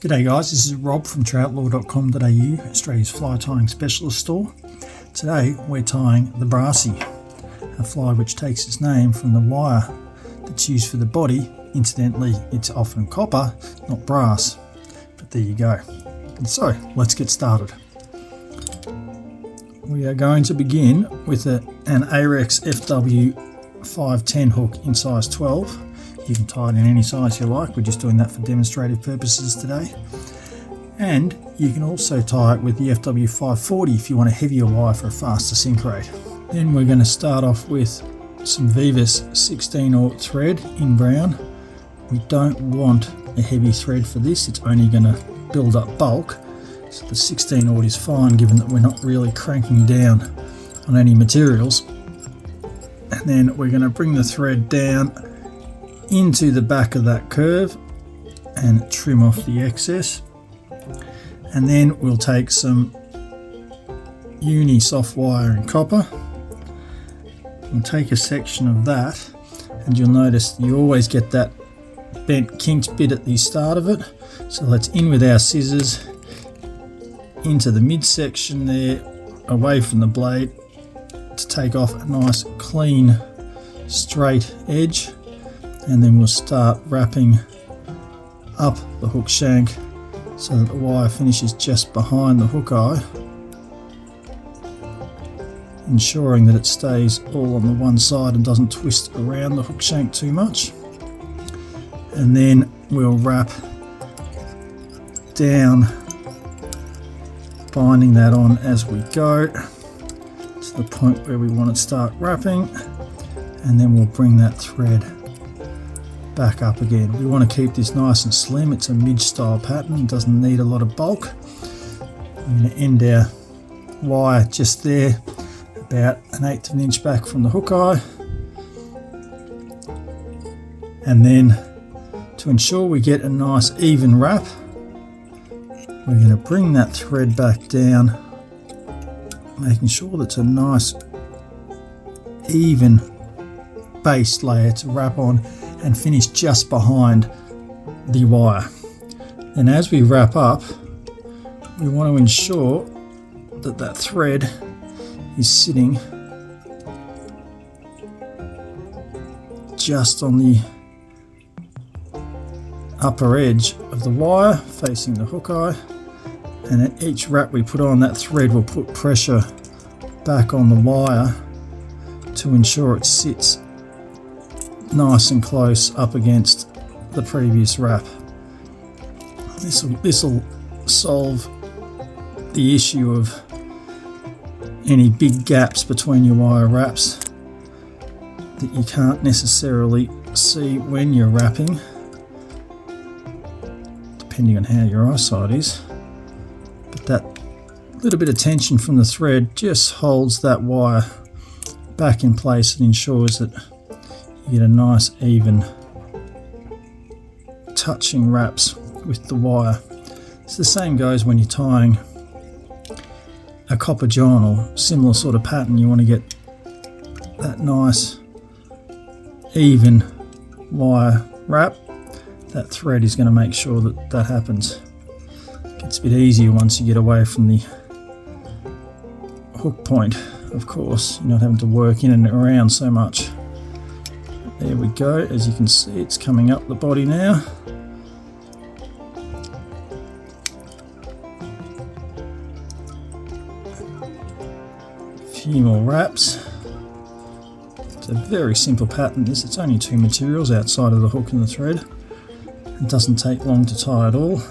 G'day guys, this is Rob from Troutlore.com.au, Australia's fly tying specialist store. Today we're tying the Brassie, a fly which takes its name from the wire that's used for the body. Incidentally, it's often copper, not brass, but there you go. And so, let's get started. We are going to begin with an Ahrex FW 510 hook in size 12. You can tie it in any size you like, we're just doing that for demonstrative purposes today. And you can also tie it with the FW 540 if you want a heavier wire for a faster sink rate. Then we're going to start off with some Veevus 16/0 thread in brown. We don't want a heavy thread for this, it's only going to build up bulk. So the 16/0 is fine given that we're not really cranking down on any materials. And then we're going to bring the thread down into the back of that curve and trim off the excess, and then we'll take some uni soft wire and copper and take a section of that, and you'll notice you always get that bent kinked bit at the start of it. So let's in with our scissors into the midsection there, away from the blade, to take off a nice clean straight edge. And then we'll start wrapping up the hook shank so that the wire finishes just behind the hook eye, ensuring that it stays all on the one side and doesn't twist around the hook shank too much. And then we'll wrap down, binding that on as we go to the point where we want to start wrapping, and then we'll bring that thread back up again. We want to keep this nice and slim. It's a midge style pattern, it doesn't need a lot of bulk. I'm going to end our wire just there, about 1/8 of an inch back from the hook eye. And then to ensure we get a nice even wrap, we're going to bring that thread back down, making sure that's a nice even base layer to wrap on and finish just behind the wire. And as we wrap up, we want to ensure that that thread is sitting just on the upper edge of the wire facing the hook eye, and at each wrap we put on, that thread will put pressure back on the wire to ensure it sits nice and close up against the previous wrap. This will solve the issue of any big gaps between your wire wraps that you can't necessarily see when you're wrapping, depending on how your eyesight is. But that little bit of tension from the thread just holds that wire back in place and ensures that you get a nice even touching wraps with the wire. It's the same goes when you're tying a copper john or similar sort of pattern. You want to get that nice even wire wrap. That thread is going to make sure that that happens. It gets a bit easier once you get away from the hook point, of course. You're not having to work in and around so much. There we go, as you can see it's coming up the body now. A few more wraps. It's a very simple pattern this, it's only 2 materials outside of the hook and the thread. It doesn't take long to tie at all.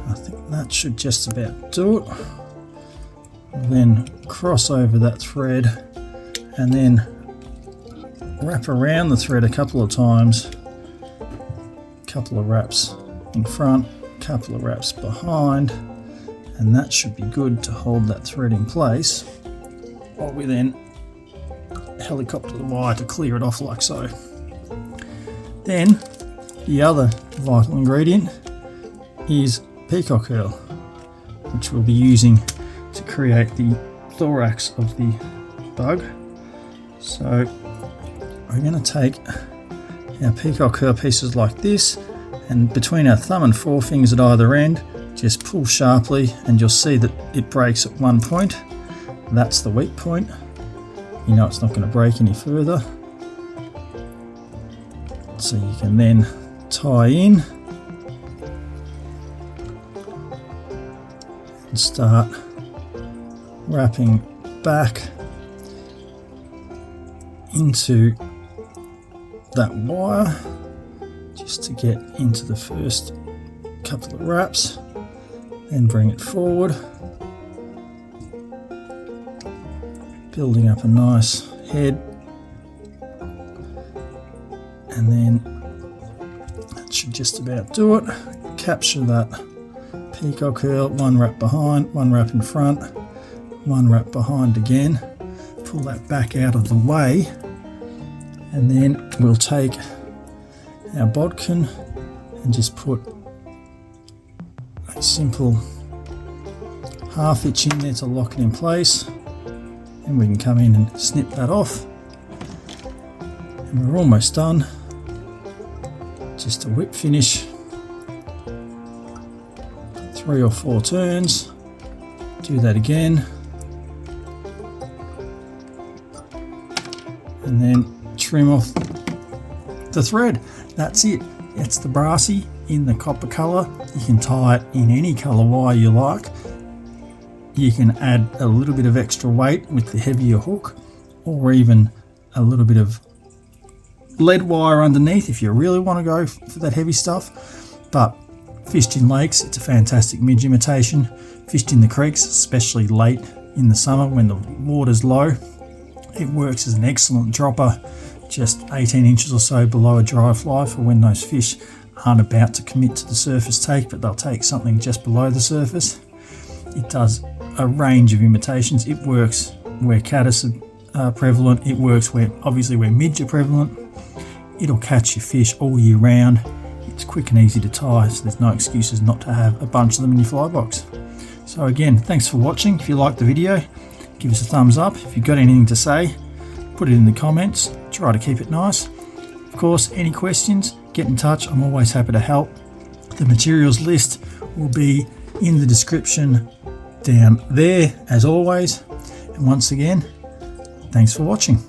I think that should just about do it. We'll then cross over that thread and then wrap around the thread a couple of times, couple of wraps in front, couple of wraps behind, and that should be good to hold that thread in place while we then helicopter the wire to clear it off like so. Then the other vital ingredient is Peacock Herl, which we'll be using to create the thorax of the bug. So we're going to take our Peacock Herl pieces like this and between our thumb and forefingers at either end, just pull sharply, and you'll see that it breaks at one point. That's the weak point. You know it's not going to break any further. So you can then tie in and start wrapping back into that wire just to get into the first couple of wraps, then bring it forward, building up a nice head, and then that should just about do it. Capture that Peacock Herl, one wrap behind, one wrap in front, one wrap behind again, pull that back out of the way, and then we'll take our bodkin and just put a simple half hitch in there to lock it in place, and we can come in and snip that off, and we're almost done. Just a whip finish, 3 or 4 turns, do that again, and then trim off the thread. That's it. It's the Brassie in the copper colour. You can tie it in any colour wire you like. You can add a little bit of extra weight with the heavier hook, or even a little bit of lead wire underneath if you really want to go for that heavy stuff. But fished in lakes, it's a fantastic midge imitation. Fished in the creeks, especially late in the summer when the water's low, it works as an excellent dropper, just 18 inches or so below a dry fly for when those fish aren't about to commit to the surface take, but they'll take something just below the surface. It does a range of imitations. It works where caddis are prevalent. It works where obviously where midge are prevalent. It'll catch your fish all year round. It's quick and easy to tie, so there's no excuses not to have a bunch of them in your fly box. So again, thanks for watching. If you liked the video, give us a thumbs up. If you've got anything to say, put it in the comments. Try to keep it nice. Of course, any questions, get in touch. I'm always happy to help. The materials list will be in the description down there as always. And once again, thanks for watching.